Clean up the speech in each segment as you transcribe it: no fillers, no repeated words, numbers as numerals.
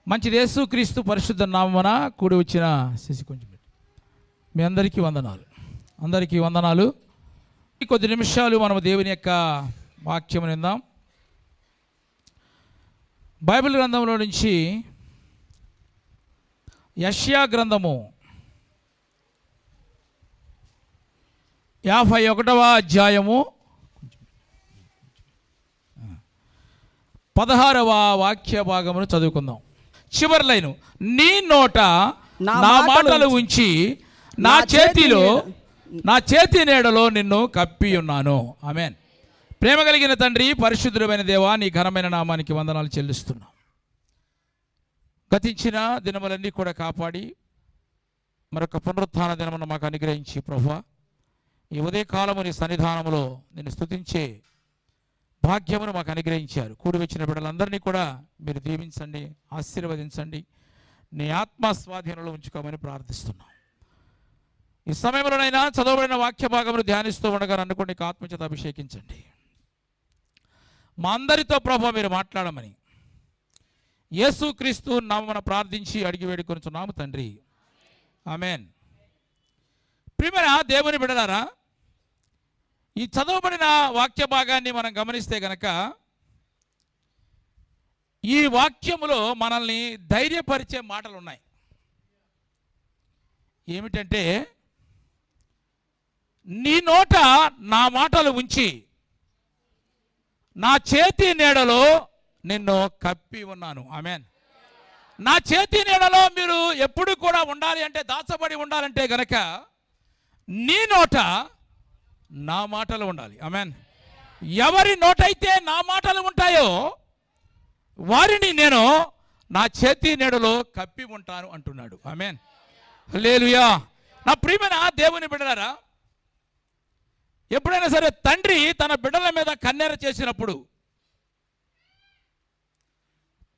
మంచి యేసుక్రీస్తు పరిశుద్ధ నామమున కూడి వచ్చిన కొంచెం మీ అందరికీ వందనాలు. కొద్ది నిమిషాలు మనము దేవుని యొక్క వాక్యం విందాం. బైబిల్ గ్రంథంలో నుంచి యెషయా గ్రంథము 51వ అధ్యాయము 16వ వాక్య భాగమును చదువుకుందాం. చివరి లైను, నీ నోట నా మాటలు ఉంచి నా చేతి నీడలో నిన్ను కప్పి ఉన్నాను. ఆమేన్. ప్రేమ కలిగిన తండ్రి, పరిశుద్ధుడైన దేవా, నీ ఘనమైన నామానికి వందనాలు చెల్లిస్తున్నాం. గతించిన దినములన్నీ కూడా కాపాడి మరొక పునరుత్థాన దినమును మాకు అనుగ్రహించి ప్రభువా, ఈ ఉదయకాలము నీ సన్నిధానములో నిన్ను స్తుతించే భాగ్యమును మాకు అనుగ్రహించారు. కూడి వచ్చిన బిడ్డలందరినీ కూడా మీరు దీవించండి, ఆశీర్వదించండి, నీ ఆత్మ స్వాధీనంలో ఉంచుకోమని ప్రార్థిస్తున్నాం. ఈ సమయంలోనైనా చదవబడిన వాక్య భాగమును ధ్యానిస్తూ ఉండగా నన్ను కూడా నీకు ఆత్మచేత అభిషేకించండి. మా అందరితో ప్రభువా మీరు మాట్లాడమని యేసుక్రీస్తు నామమున ప్రార్థించి అడిగి వేడుకొనుచున్నాము తండ్రి. ఆమేన్. ప్రియమైన దేవుని బిడ్డలారా, ఈ చదవబడిన వాక్య భాగాన్ని మనం గమనిస్తే గనక ఈ వాక్యములో మనల్ని ధైర్యపరిచే మాటలు ఉన్నాయి. ఏమిటంటే, నీ నోట నా మాటలు ఉంచి నా చేతి నీడలో నిన్ను కప్పి ఉన్నాను. ఆమేన్. నా చేతి నీడలో మీరు ఎప్పుడు కూడా ఉండాలి అంటే, దాచబడి ఉండాలంటే గనక నీ నోట నా మాటలు ఉండాలి. ఆమేన్. ఎవరి నోటైతే నా మాటలు ఉంటాయో వారిని నేను నా చేతి నీడలో కప్పి ఉంటాను అంటున్నాడు. ఆమేన్. హల్లెలూయా. నా ప్రియమైన దేవుని బిడ్డలారా, ఎప్పుడైనా సరే తండ్రి తన బిడ్డల మీద కన్నెర చేసినప్పుడు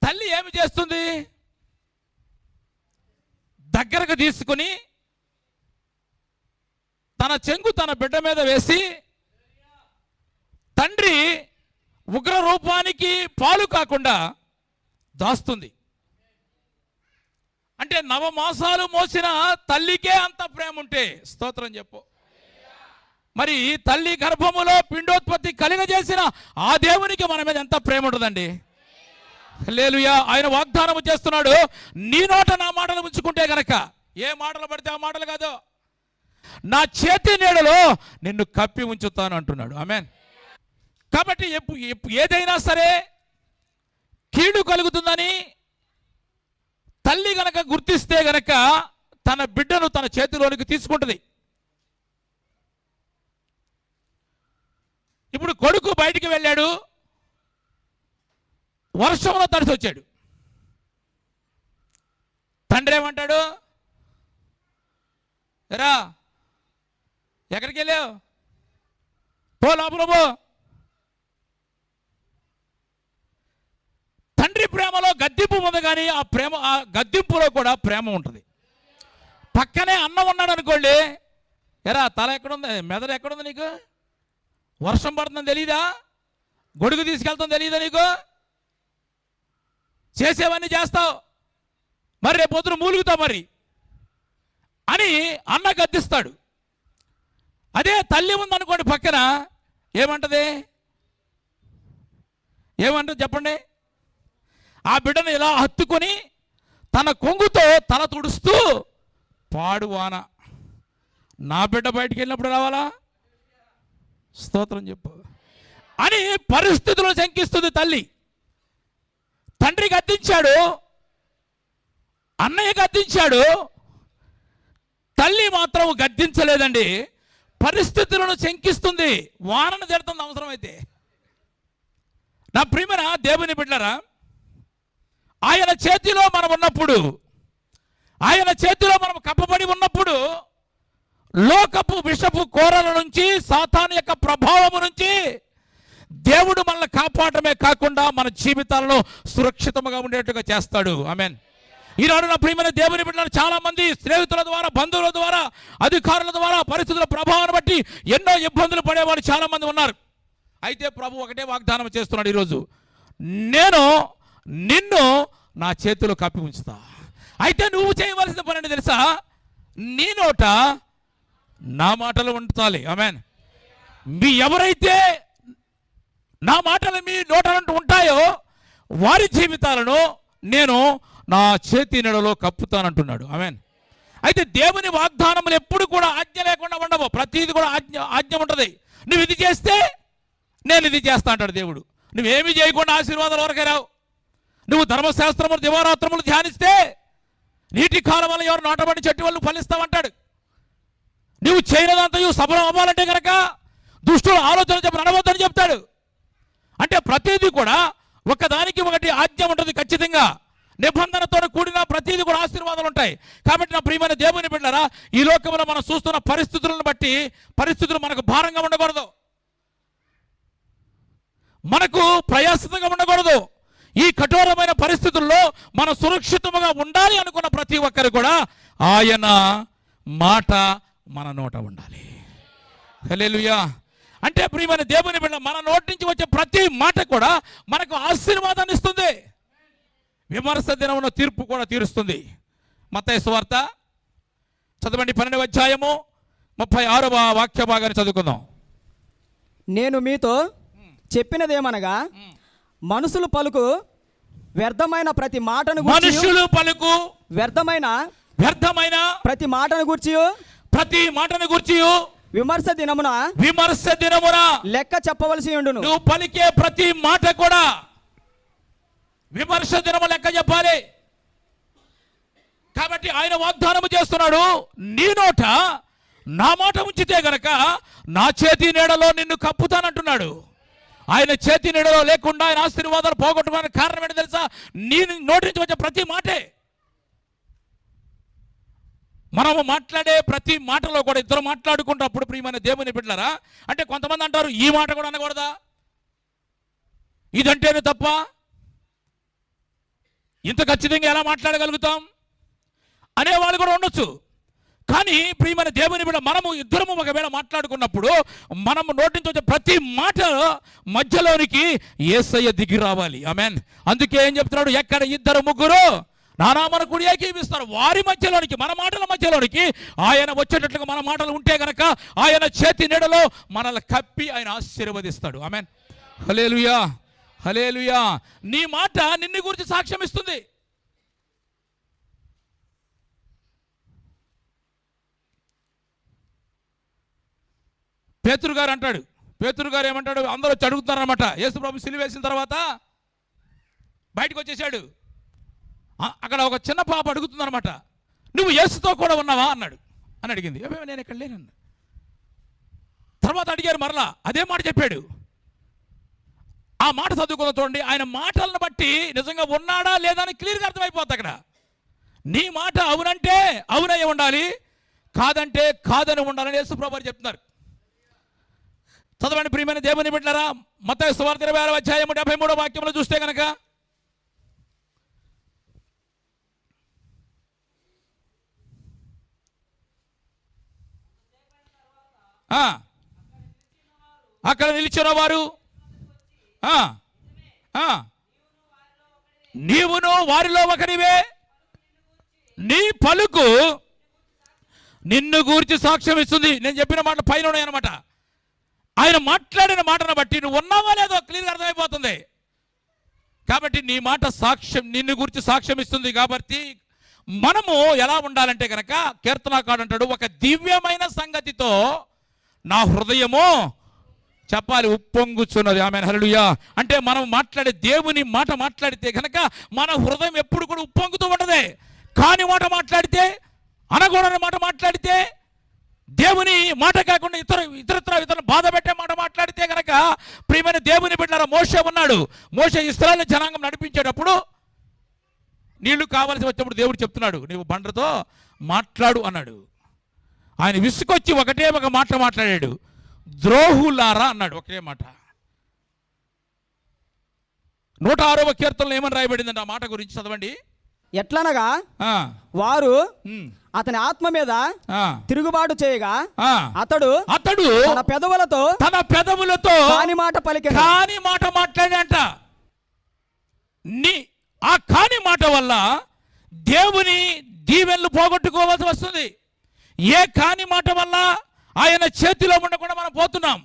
తల్లి ఏమి చేస్తుంది? దగ్గరకు తీసుకుని తన చెంగు తన బిడ్డ మీద వేసి తండ్రి ఉగ్ర రూపానికి పాలు కాకుండా దాస్తుంది. అంటే నవమాసాలు మోసిన తల్లికే అంత ప్రేమ ఉంటే స్తోత్రం చెప్పు. మరి తల్లి గర్భములో పిండోత్పత్తి కలిగజేసిన ఆ దేవునికి మన మీద ఎంత ప్రేమ ఉంటుందండి. హల్లెలూయా. ఆయన వాగ్దానం చేస్తున్నాడు, నీ నోట నా మాటలు ఉంచుకుంటే గనక, ఏ మాటలు పడితే ఆ మాటలు కాదు, నా చేతి నీడలో నిన్ను కప్పి ఉంచుతాను అంటున్నాడు. ఆమేన్. కాబట్టి ఏదైనా సరే కీడు కలుగుతుందని తల్లి గనక గుర్తిస్తే గనక తన బిడ్డను తన చేతిలోనికి తీసుకుంటుంది. ఇప్పుడు కొడుకు బయటికి వెళ్ళాడు, వర్షంలో తడిసి వచ్చాడు. తండ్రి ఏమంటాడు? రా, ఎక్కడికి వెళ్ళావు? పో లోపల పో. తండ్రి ప్రేమలో గద్దింపు ఉంది, కానీ ఆ గద్దింపులో కూడా ప్రేమ ఉంటుంది. పక్కనే అన్నం ఉన్నాడు అనుకోండి, ఎరా తల ఎక్కడుంది, మెదడు ఎక్కడుంది నీకు? వర్షం పడుతుందని తెలీదా? గొడుగు తీసుకెళ్తాం తెలీదా నీకు? చేసేవన్నీ చేస్తావు, మరి రేపు పొద్దున మూలుగుతావు మరి అని అన్న గద్దిస్తాడు. అదే తల్లి ఉందనుకోండి పక్కన, ఏమంటది చెప్పండి? ఆ బిడ్డను ఇలా హత్తుకొని తన కొంగుతో తల తుడుస్తూ, పాడువాన నా బిడ్డ బయటికి వెళ్ళినప్పుడు రావాలా, స్తోత్రం చెప్పు అని పరిస్థితులను శంకిస్తుంది తల్లి. తండ్రి గద్దించాడు, అన్నయ్య గద్దించాడు, తల్లి మాత్రం గద్దించలేదండి. పరిస్థితులను శంకిస్తుంది, వానను తిడుతుంది అవసరమైతే. నా ప్రియమైన దేవుని బిడ్డలారా, ఆయన చేతిలో మనం ఉన్నప్పుడు, ఆయన చేతిలో మనం కప్పబడి ఉన్నప్పుడు, లోకపు విషపు కోరల నుంచి, సాతాను యొక్క ప్రభావము నుంచి దేవుడు మనల్ని కాపాడమే కాకుండా మన జీవితాలను సురక్షితంగా ఉండేట్టుగా చేస్తాడు. ఆమేన్. ఈనాడు నా ప్రియమైన దేవుని బిడ్డలు చాలా మంది స్నేహితుల ద్వారా, బంధువుల ద్వారా, అధికారుల ద్వారా, పరిస్థితుల ప్రభావాన్ని బట్టి ఎన్నో ఇబ్బందులు పడేవాళ్ళు చాలా మంది ఉన్నారు. అయితే ప్రభు ఒకటే వాగ్దానం చేస్తున్నాడు ఈరోజు, నేను నిన్ను నా చేతిలో కప్పి ఉంచుతా. అయితే నువ్వు చేయవలసిన పని ఏంటి తెలుసా? నీ నోట నా మాటలు ఉంచాలి. ఆమేన్. మీ ఎవరైతే నా మాటలు మీ నోట ఉంటాయో వారి జీవితాలను నేను నా చేతి నీడలో కప్పుతానంటున్నాడు. ఆమేన్. అయితే దేవుని వాగ్దానములు ఎప్పుడు కూడా ఆజ్ఞ లేకుండా ఉండవు. ప్రతిదీ కూడా ఆజ్ఞ ఉంటుంది. నువ్వు ఇది చేస్తే నేను ఇది చేస్తా అంటాడు దేవుడు. నువ్వేమీ చేయకుండా ఆశీర్వాదాలు వరకే రావు. నువ్వు ధర్మశాస్త్రములు దివారాత్రములు ధ్యానిస్తే నీటి కాలువలో ఎవరు నాటబడి చెట్టు వాళ్ళు ఫలిస్తామంటాడు. నువ్వు చేయలేదంతా సఫలం అవ్వాలంటే కనుక దుష్టుడు ఆలోచన చెప్పి అనవద్దని చెప్తాడు. అంటే ప్రతిదీ కూడా ఒకదానికి ఒకటి ఆజ్ఞ ఉంటుంది. ఖచ్చితంగా నిబంధనతో కూడిన ప్రతిదీ కూడా ఆశీర్వాదాలు ఉంటాయి. కాబట్టి నా ప్రియమైన దేవుని బిడ్డలారా, ఈ లోకంలో మనం చూస్తున్న పరిస్థితులను బట్టి పరిస్థితులు మనకు భారంగా ఉండకూడదు, మనకు ప్రయాసంగా ఉండకూడదు. ఈ కఠోరమైన పరిస్థితుల్లో మనం సురక్షితంగా ఉండాలి అనుకున్న ప్రతి ఒక్కరు కూడా ఆయన మాట మన నోట ఉండాలి. హల్లెలూయా. అంటే ప్రియమైన దేవుని బిడ్డ, మన నోటి నుంచి వచ్చే ప్రతి మాట కూడా మనకు ఆశీర్వాదాన్ని ఇస్తుంది. విమర్శ దినమున తీర్పు కూడా తీరుస్తుంది. మత్తయి సువార్త చదవండి 12వ అధ్యాయము 36వ వాక్య భాగాన్ని చదువుకుందాం. నేను మీతో చెప్పినదేమనగా మనుషులు పలుకు వ్యర్థమైన ప్రతి మాటను వ్యర్థమైన ప్రతి మాటను గూర్చి విమర్శ దినమున లెక్క చెప్పవలసి ఉండును. నువ్వు పలికే ప్రతి మాట కూడా విమర్శ దినము లెక్క చెప్పాలి. కాబట్టి ఆయన వాగ్దానము చేస్తున్నాడు, నీ నోట నా మాట ఉంచితే గనక నా చేతి నీడలో నిన్ను కప్పుతానంటున్నాడు. ఆయన చేతి నీడలో లేకుండా ఆయన ఆశీర్వాదాలు పోగొట్టుకోవడానికి కారణం ఏంటో తెలుసా? నీ నోటి నుంచి వచ్చే ప్రతి మాటే. మనము మాట్లాడే ప్రతి మాటలో కూడా ఇద్దరు మాట్లాడుకుంటున్నప్పుడు ప్రియమైన దేవుని బిడ్డలారా, అంటే కొంతమంది అంటారు ఈ మాట కూడా అనకూడదా, ఇదంటేనే తప్ప, ఇంత ఖచ్చితంగా ఎలా మాట్లాడగలుగుతాం అనేవాళ్ళు కూడా ఉండొచ్చు. కానీ ప్రియమైన దేవుని బిడ్డ, మనము ఇద్దరము ఒకవేళ మాట్లాడుకున్నప్పుడు మనము నోటి నుంచి వచ్చే ప్రతి మాట మధ్యలోనికి యేసయ్య దిగి రావాలి. ఆమేన్. అందుకే ఏం చెప్తున్నాడు? ఎక్కడ ఇద్దరు ముగ్గురు నా నామమున కూడి ఏకీభవిస్తారు వారి మధ్యలోనికి, మన మాటల మధ్యలోనికి ఆయన వచ్చేటట్లుగా మన మాటలు ఉంటే గనక ఆయన చేతి నీడలో మనల్ని కప్పి ఆయన ఆశీర్వదిస్తాడు. ఆమేన్. హల్లెలూయా, హల్లెలూయా. నీ మాట నిన్ను గురించి సాక్ష్యం ఇస్తుంది. పేతురు గారు అంటాడు, పేతురు గారు ఏమంటాడు? అందరూ వచ్చి అడుగుతున్నారన్నమాట. యేసు ప్రభు సిలువ వేసిన తర్వాత బయటకు వచ్చేసాడు. అక్కడ ఒక చిన్న పాప అడుగుతుందన్నమాట, నువ్వు యేసుతో కూడా ఉన్నావా అన్నాడు. అని అడిగింది. నేను ఎక్కడ లేనన్నా. తర్వాత అడిగారు మరలా, అదే మాట చెప్పాడు. ఆ మాట చదువుకుందాం చూడండి. ఆయన మాటలను బట్టి నిజంగా ఉన్నాడా లేదా అని క్లియర్గా అర్థమైపోతుంది. అక్కడ నీ మాట అవునంటే అవునయ్య ఉండాలి, కాదంటే కాదని ఉండాలని యేసు ప్రభువు చెప్తున్నారు. చదవండి ప్రియమైన దేవుని బిడ్డలారా, మత్తయి సువార్త 26వ అధ్యాయము 73వ వాక్యంలో చూస్తే కనుక అక్కడ నిలిచిన వారు నీవును వారిలో ఒకరివే, నీ పలుకు నిన్ను గూర్చి సాక్ష్యం ఇస్తుంది. నేను చెప్పిన మాట పైన ఉన్నాయన్నమాట. ఆయన మాట్లాడిన మాటను బట్టి నువ్వు ఉన్నావా లేదో క్లియర్గా అర్థమైపోతుంది. కాబట్టి నీ మాట సాక్ష్యం నిన్ను గురించి సాక్ష్యం ఇస్తుంది. కాబట్టి మనము ఎలా ఉండాలంటే కనుక కీర్తనకారుడు అంటాడు, ఒక దివ్యమైన సంగతితో నా హృదయము చెప్పాలి ఉప్పొంగుచున్నది. ఆమేన్. హల్లెలూయా. అంటే మనం మాట్లాడే దేవుని మాట మాట్లాడితే కనుక మన హృదయం ఎప్పుడు కూడా ఉప్పొంగుతూ ఉంటది. కాని మాట మాట్లాడితే, అనకూడని మాట మాట్లాడితే, దేవుని మాట కాకుండా ఇతర బాధ పెట్టే మాట మాట్లాడితే కనుక ప్రియమైన దేవుని బిడ్డలారా, మోషే ఉన్నాడు. మోషే ఇశ్రాయేలు జనాంగం నడిపించేటప్పుడు నీళ్లు కావాల్సి వచ్చినప్పుడు దేవుడు చెప్తున్నాడు, నీవు బండతో మాట్లాడు అన్నాడు. ఆయన విసుకొచ్చి ఒకటే ఒక మాట మాట్లాడాడు, ద్రోహులారా అన్నాడు. ఒకే మాట. 106వ కీర్తనలో ఏమని రాయబడిందంటే ఆ మాట గురించి చదవండి. ఎట్లనగా వారు అతని ఆత్మ మీద తిరుగుబాటు చేయగా అతడు తన పెదవులతో కాని మాట మాట్లాడంట. ఆ కాని మాట వల్ల దేవుని దీవెనలు పోగొట్టుకోవాల్సి వస్తుంది. ఏ కాని మాట వల్ల ఆయన చేతిలో ఉండకుండా మనం పోతున్నాం.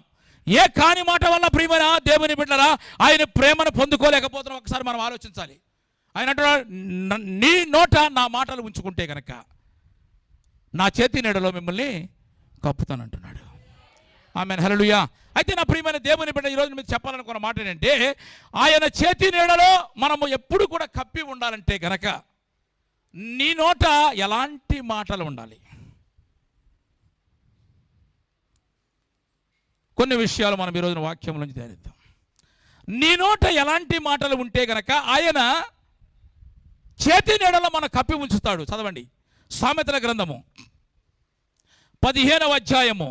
ఏ కాని మాట వల్ల ప్రియమైన దేవుని బిడ్డలారా ఆయన ప్రేమను పొందుకోలేకపోతున్నాం. ఒకసారి మనం ఆలోచించాలి. ఆయన అంటున్నాడు, నీ నోట నా మాటలు ఉంచుకుంటే కనుక నా చేతి నీడలో మిమ్మల్ని కప్పుతానంటున్నాడు. ఆమేన్, హల్లెలూయా. అయితే నా ప్రియమైన దేవుని బిడ్డ, ఈరోజు మీరు చెప్పాలనుకున్న మాట ఏంటంటే, ఆయన చేతి నీడలో మనము ఎప్పుడు కూడా కప్పి ఉండాలంటే కనుక నీ నోట ఎలాంటి మాటలు ఉండాలి? కొన్ని విషయాలు మనం ఈరోజున వాక్యం నుంచి ధ్యానిద్దాం. నీ నోట ఎలాంటి మాటలు ఉంటే కనుక ఆయన చేతి నీడలో మనం కప్పి ఉంచుతాడు. చదవండి, సామెతల గ్రంథము 15వ అధ్యాయము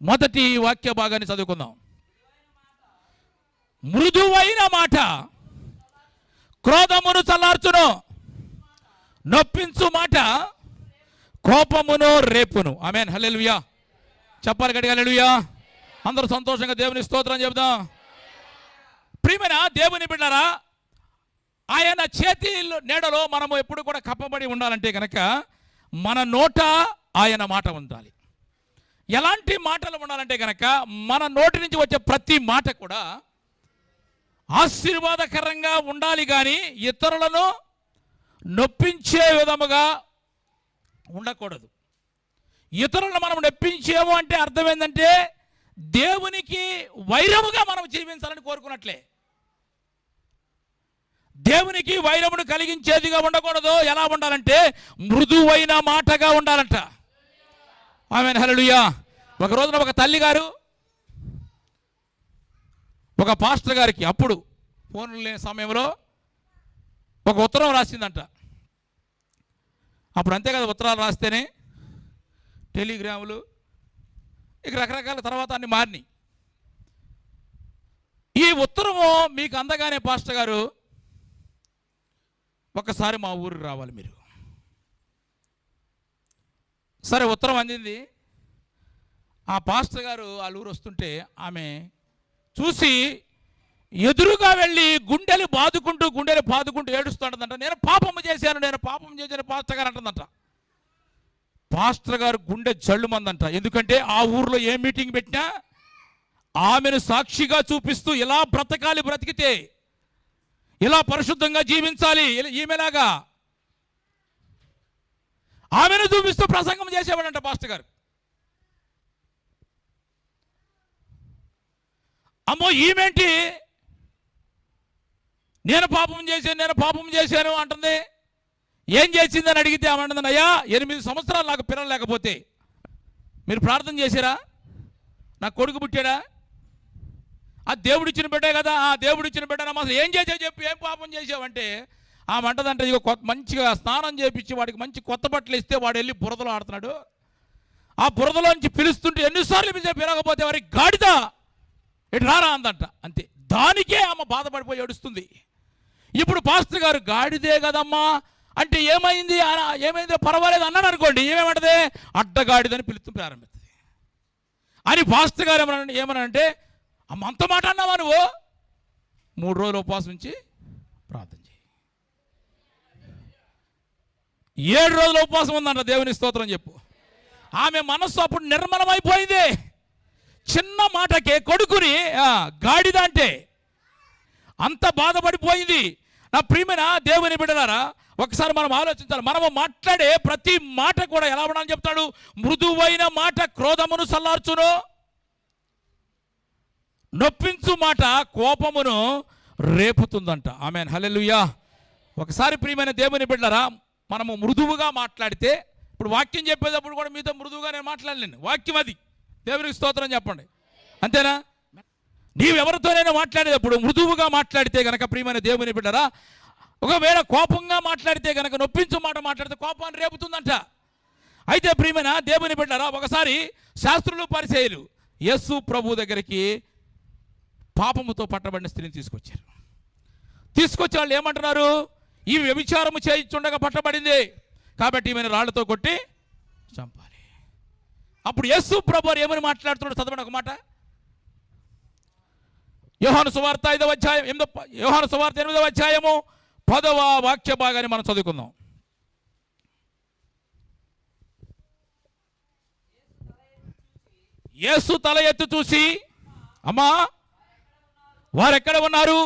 1వ వాక్య భాగాన్ని చదువుకుందాం. మృదువైన మాట క్రోధమును చల్లార్చును, నొప్పించు మాట కోపమును రేపును. ఆమేన్, హల్లెలూయా. చెప్పాలి గట్టిగా హల్లెలూయా. అందరూ సంతోషంగా దేవుని స్తోత్రం చెప్దాం. ప్రియమైన దేవుని బిడ్డలారా, ఆయన చేతి నీడలో మనము ఎప్పుడు కూడా కప్పబడి ఉండాలంటే కనుక మన నోట ఆయన మాట ఉండాలి. ఎలాంటి మాటలు ఉండాలంటే కనుక మన నోటి నుంచి వచ్చే ప్రతి మాట కూడా ఆశీర్వాదకరంగా ఉండాలి, కానీ ఇతరులను నొప్పించే విధముగా ఉండకూడదు. ఇతరులను మనం నొప్పించేము అంటే అర్థం ఏంటంటే దేవునికి వైరముగా మనం జీవించాలని కోరుకున్నట్లే. దేవునికి వైరమును కలిగించేదిగా ఉండకూడదు. ఎలా ఉండాలంటే మృదువైన మాటగా ఉండాలంట. ఆమేన్, హల్లెలూయా. ఒక రోజున ఒక తల్లి గారు ఒక పాస్టర్ గారికి, అప్పుడు ఫోన్లు లేని సమయంలో, ఒక ఉత్తరం రాసిందంట. అప్పుడు అంతే కదా, ఉత్తరాలు రాస్తేనే టెలిగ్రాములు ఇక రకరకాల తర్వాత అన్ని మారినాయి. ఈ ఉత్తరము మీకు అందగానే పాస్టర్ గారు ఒకసారి మా ఊరికి రావాలి మీరు. సరే, ఉత్తరం అందింది. ఆ పాస్టర్ గారు వాళ్ళ ఊరు వస్తుంటే ఆమె చూసి ఎదురుగా వెళ్ళి గుండెలు బాదుకుంటూ ఏడుస్తుంటుందంట. నేను పాపం చేశాను పాస్టర్ గారు అంటుందంట. పాస్టర్ గారు గుండె జల్లుమందంట. ఎందుకంటే ఆ ఊర్లో ఏ మీటింగ్ పెట్టినా ఆమెను సాక్షిగా చూపిస్తూ ఇలా బ్రతికితే ఇలా పరిశుద్ధంగా జీవించాలి, ఈమెలాగా ఆమెను చూపిస్తూ ప్రసంగం చేసేవాడంట పాస్టర్ గారు. అమ్మో, ఈమెంటి నేను పాపం చేశాను అంటుంది. ఏం చేసిందని అడిగితే ఏమంటుంది, అయ్యా 8 సంవత్సరాలు నాకు పిల్లలు లేకపోతే మీరు ప్రార్థన చేశారా? నాకు కొడుకు పుట్టాడా? ఆ దేవుడిచ్చిన బిడ్డే కదా, ఆ దేవుడిచ్చిన బిడ్డ అసలు ఏం చేసావు చెప్పు, ఏం పాపం చేసావంటే ఆ మంటదంటే ఇక మంచిగా స్నానం చేపించి వాడికి మంచి కొత్త బట్టలు ఇస్తే వాడు వెళ్ళి బురదలో ఆడుతున్నాడు. ఆ బురదలో నుంచి పిలుస్తుంటే ఎన్నిసార్లు పిలవకపోతే వారికి గాడిద ఇటు రారా అందంట. అంతే, దానికే ఆమె బాధపడిపోయి ఏడుస్తుంది. ఇప్పుడు పాస్టర్ గారు గాడిదే కదమ్మా అంటే ఏమైందో పర్వాలేదు అన్నాడు అనుకోండి, ఏమేమంటది అడ్డగాడిదని పిలుస్తూ ప్రారంభిస్తుంది. అని పాస్టర్ గారు ఏమనంటే అమ్మ అంత మాట అన్నావా నువ్వు? 3 రోజులు ఉపవాసం నుంచి ప్రార్థన చేయి. 7 రోజుల ఉపవాసం ఉందంట. దేవుని స్తోత్రం చెప్పు. ఆమె మనస్సు అప్పుడు నిర్మలమైపోయింది. చిన్న మాటకే కొడుకుని గాడిద అంటే అంత బాధపడిపోయింది. నా ప్రియమైన దేవుని బిడ్డలారా, ఒకసారి మనం ఆలోచించాలి. మనము మాట్లాడే ప్రతి మాట కూడా ఎలా ఉండాలని చెప్తాడు? మృదువైన మాట క్రోధమును చల్లార్చును, నొప్పించు మాట కోపమును రేపుతుందంట. ఆమేన్, హల్లెలూయా. ఒకసారి ప్రియమైన దేవుని బిడ్డలారా, మనము మృదువుగా మాట్లాడితే, ఇప్పుడు వాక్యం చెప్పేటప్పుడు కూడా మీతో మృదువుగా నేను మాట్లాడలేను. వాక్యం అది. దేవునికి స్తోత్రం చెప్పండి. అంతేనా? నీవెవరితోనైనా మాట్లాడేటప్పుడు మృదువుగా మాట్లాడితే కనుక ప్రియమైన దేవుని బిడ్డరా, ఒకవేళ కోపంగా మాట్లాడితే కనుక నొప్పించు మాట మాట్లాడితే కోపాన్ని రేపుతుందంట. అయితే ప్రియమైన దేవుని బిడ్డరా, ఒకసారి శాస్త్రులు పరిసయ్యులు యేసు ప్రభు దగ్గరికి పాపముతో పట్టబడిన స్త్రీని తీసుకొచ్చి వాళ్ళు ఏమంటున్నారు? ఈ వ్యభిచారము చేయించుండగా పట్టబడింది కాబట్టి ఈమెను రాళ్లతో కొట్టి చంపాలి. అప్పుడు యేసు ప్రభు ఏమని మాట్లాడుతున్నాడు చదవండి ఒక మాట. యోహాను సువార్త 5వ అధ్యాయం యోహాను సువార్త 8వ అధ్యాయము 10వ వాక్య భాగాన్ని మనం చదువుకుందాం. యేసు తల ఎత్తి చూసి, అమ్మా వారెక్కడ ఉన్నారు?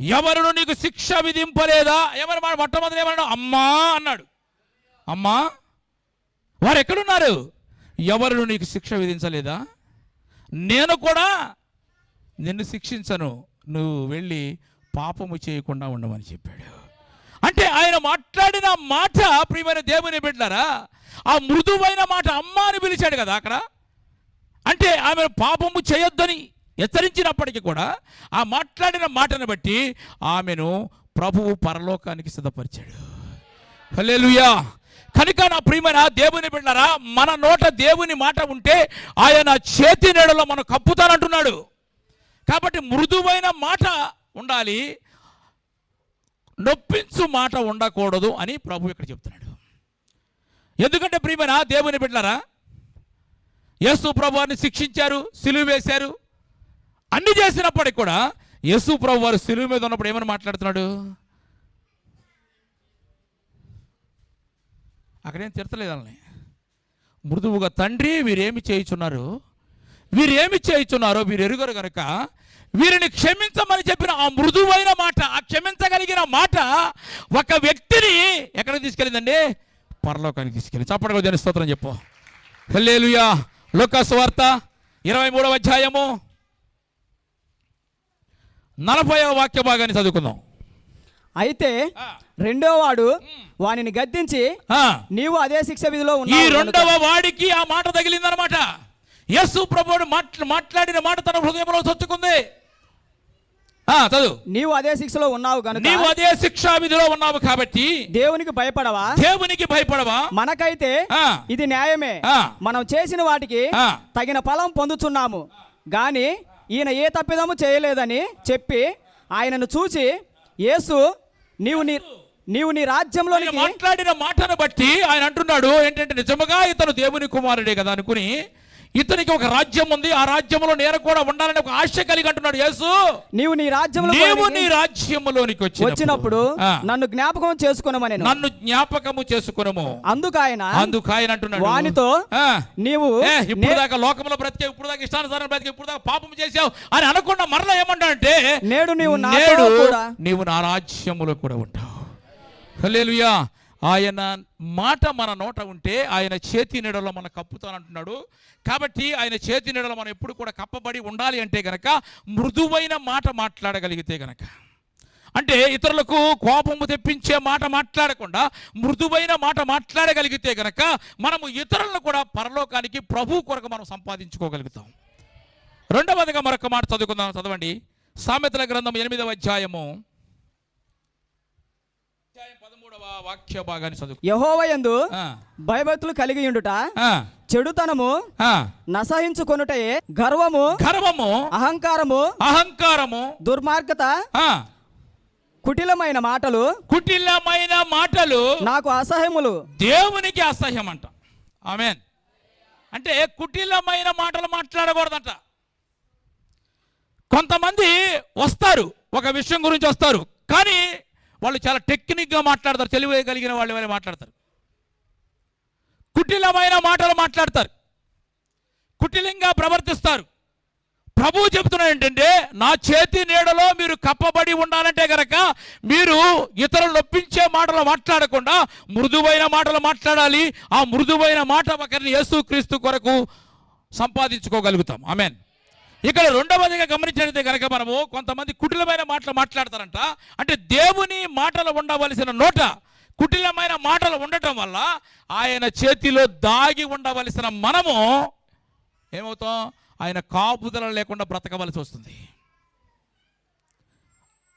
ఎవరును నీకు శిక్ష విధింపలేదా? ఎవరు మొట్టమొదటి ఏమన్నాడు? అమ్మా అన్నాడు. అమ్మా వారు ఎక్కడున్నారు? ఎవరును నీకు శిక్ష విధించలేదా? నేను కూడా నిన్ను శిక్షించను, నువ్వు వెళ్ళి పాపము చేయకుండా ఉండమని చెప్పాడు. అంటే ఆయన మాట్లాడిన మాట, ప్రియమైన దేవుని బిడ్డలారా, ఆ మృదువైన మాట అమ్మ అని పిలిచాడు కదా అక్కడ. అంటే ఆమె పాపము చేయొద్దని హెచ్చరించినప్పటికీ కూడా ఆ మాట్లాడిన మాటను బట్టి ఆమెను ప్రభువు పరలోకానికి సిద్ధపరిచాడు. హల్లెలూయా. కనుక నా ప్రియమైన దేవుని బిడ్డలారా, మన నోట దేవుని మాట ఉంటే ఆయన చేతి నీడలో మనం కప్పుతానంటున్నాడు. కాబట్టి మృదువైన మాట ఉండాలి, నొప్పించు మాట ఉండకూడదు అని ప్రభు ఇక్కడ చెప్తున్నాడు. ఎందుకంటే ప్రియమైన దేవుని బిడ్డలారా, యేసు ప్రభు వారిని శిక్షించారు, సిలువ వేశారు, అన్ని చేసినప్పటికి కూడా యేసు ప్రభు వారు సిలువ మీద ఉన్నప్పుడు ఏమని మాట్లాడుతున్నాడు? అక్కడేం తిడతలేదు వాళ్ళని. మృదువుగా, తండ్రి వీరేమి చేయుచున్నారో వీరు ఎరుగరు కనుక వీరిని క్షమించమని చెప్పిన ఆ మృదువైన మాట, ఆ క్షమించగలిగిన మాట ఒక వ్యక్తిని ఎక్కడికి తీసుకెళ్ళిందండి? పరలోకానికి తీసుకెళ్ళి. చప్పటిగా దేవుని స్తోత్రం చెప్పు. హల్లెలూయా. లూకా సువార్త 23వ అధ్యాయము 40వ వాక్య భాగాన్ని చదువుకుందాం. అయితే రెండో వాడు వానిని గద్దించి, నీవు అదే శిక్ష విధిలో ఉన్నావు. ఈ రెండవ వాడికి ఆ మాట తగిలిందనమాట. యేసు ప్రభువుడు మాట్లాడిన మాట తన హృదయంలో చొచ్చుకుంది. చదువు. నీవు అదే శిక్షలో ఉన్నావు కనుక, నీవు అదే శిక్షా విధిలో ఉన్నావు కాబట్టి దేవునికి భయపడవా? మనకైతే ఇది న్యాయమే, మనం చేసిన వాటికి తగిన ఫలం పొందుచున్నాము గాని ఈయన ఏ తప్పిదము చేయలేదని చెప్పి ఆయనను చూచి, యేసు నీవు నీ రాజ్యంలోనికి మాట్లాడిన మాటను బట్టి ఆయన అంటున్నాడు ఏంటంటే, నిజముగా ఇతను దేవుని కుమారుడే కదా అనుకుని, ఇతనికి ఒక రాజ్యం ఉంది, ఆ రాజ్యంలో నేను కూడా ఉండాలని ఒక ఆశ కలిగి అంటున్నాడు యేసు. నీవు నీ రాజ్యములోనికి వచ్చినప్పుడు నన్ను జ్ఞాపకం చేసుకునమని, నన్ను జ్ఞాపకము చేసుకునము. అందుకు ఆయన అంటున్నాడు వానితో, నీవు ఇప్పుడు దాకా లోకంలో బ్రతికే, ఇప్పుడు దాకా ఇష్టానుసారం బ్రతికే, ఇప్పుడు దాకా పాపం చేసావు అని అనకుండా మరలా ఏమంటాడంటే, నేడు నీవు నా రాజ్యములో కూడా ఉంటావు. హల్లెలూయా. ఆయన మాట మన నోట ఉంటే ఆయన చేతి నీడలో మనం కప్పుతానంటున్నాడు. కాబట్టి ఆయన చేతి నీడలో మనం ఎప్పుడు కూడా కప్పబడి ఉండాలి అంటే గనక మృదువైన మాట మాట్లాడగలిగితే గనక, అంటే ఇతరులకు కోపము తెప్పించే మాట మాట్లాడకుండా మృదువైన మాట మాట్లాడగలిగితే గనక మనము ఇతరులను కూడా పరలోకానికి ప్రభు కొరకు మనం సంపాదించుకోగలుగుతాం. రెండవదిగా మరొక మాట చదువుకుందాం. చదవండి. సామెతల గ్రంథం 8వ అధ్యాయము 13వ వాక్య భాగాన్ని చదువు. యెహోవా యందు భయభక్తులు కలిగి ఉండుట, చెడుతనము నసహించుకొనుటే, గర్వము అహంకారము దుర్మార్గత, కుటిలమైన మాటలు నాకు అసహ్యములు. దేవునికి అసహ్యం అంట. ఆమేన్. అంటే కుటిలమైన మాటలు మాట్లాడకూడదంట. కొంతమంది వస్తారు, ఒక విషయం గురించి వస్తారు, కానీ వాళ్ళు చాలా టెక్నిక్గా మాట్లాడతారు, తెలివి కలిగిన వాళ్ళు ఎవరైనా మాట్లాడతారు, కుటిలమైన మాటలు మాట్లాడతారు, కుటిలంగా ప్రవర్తిస్తారు. ప్రభువు చెబుతున్నాడు ఏంటంటే, నా చేతి నీడలో మీరు కప్పబడి ఉండాలంటే కనుక మీరు ఇతరులు నొప్పించే మాటలు మాట్లాడకుండా మృదువైన మాటలు మాట్లాడాలి. ఆ మృదువైన మాట ఒకరిని యేసుక్రీస్తు కొరకు సంపాదించుకోగలుగుతాం. ఆమేన్. ఇక్కడ రెండవదిగా గమనించినట్లయితే కనుక మనము కొంతమంది కుటిలమైన మాటలు మాట్లాడతారంట. అంటే దేవుని మాటలు ఉండవలసిన నోట కుటిలమైన మాటలు ఉండటం వల్ల ఆయన చేతిలో దాగి ఉండవలసిన మనము ఏమవుతాం? ఆయన కాపుదల లేకుండా బ్రతకవలసి వస్తుంది.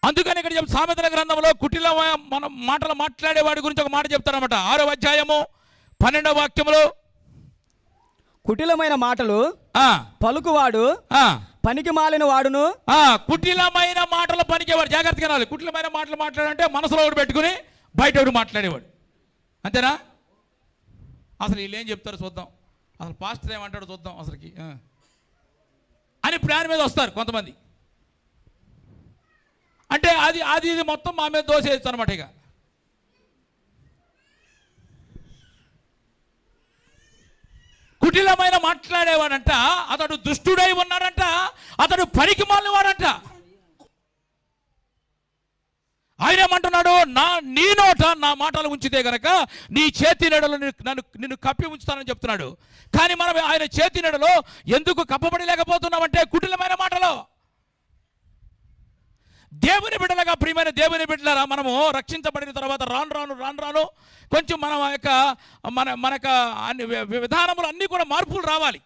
అందుకని ఇక్కడ సామెతల గ్రంథంలో కుటిలమైన మాటలు మాట్లాడేవాడి గురించి ఒక మాట చెప్తారన్నమాట. 6వ అధ్యాయము 12వ వాక్యములో, కుటిలమైన మాటలు పలుకువాడు పనికి మాలిన వాడును. కుటిలమైన మాటలు పనికేవాడు. జాగ్రత్తగా వినాలి. కుటిలమైన మాటలు మాట్లాడంటే మనసులో ఒకటి పెట్టుకుని బయట ఒకటి మాట్లాడేవాడు. అంతేనా? అసలు వీళ్ళు ఏం చెప్తారు చూద్దాం, అసలు పాస్టర్ ఏమంటాడు చూద్దాం అసలుకి అని ప్లాన్ మీద వస్తారు కొంతమంది. అంటే అది ఇది మొత్తం మా మీద దోసేయచ్చు అనమాట. ఇక కుటిలమైన మాట్లాడేవాడంట, అతడు దుష్టుడై ఉన్నాడంట, అతడు పనికి మాలినవాడంట. ఆయన ఏమంటున్నాడు, నీ నోట నా మాటలు ఉంచితే గనక నీ చేతి నెడలో నిన్ను కప్పి ఉంచుతానని చెప్తున్నాడు. కానీ మనం ఆయన చేతి నెడలో ఎందుకు కప్పబడి లేకపోతున్నామంటే కుటిలమైన మాటలో. దేవుని బిడ్డలుగా, ప్రియమైన దేవుని బిడ్డలారా, మనము రక్షించబడిన తర్వాత రాను కొంచెం మన యొక్క అన్ని విధానములు అన్నీ కూడా మార్పులు రావాలి.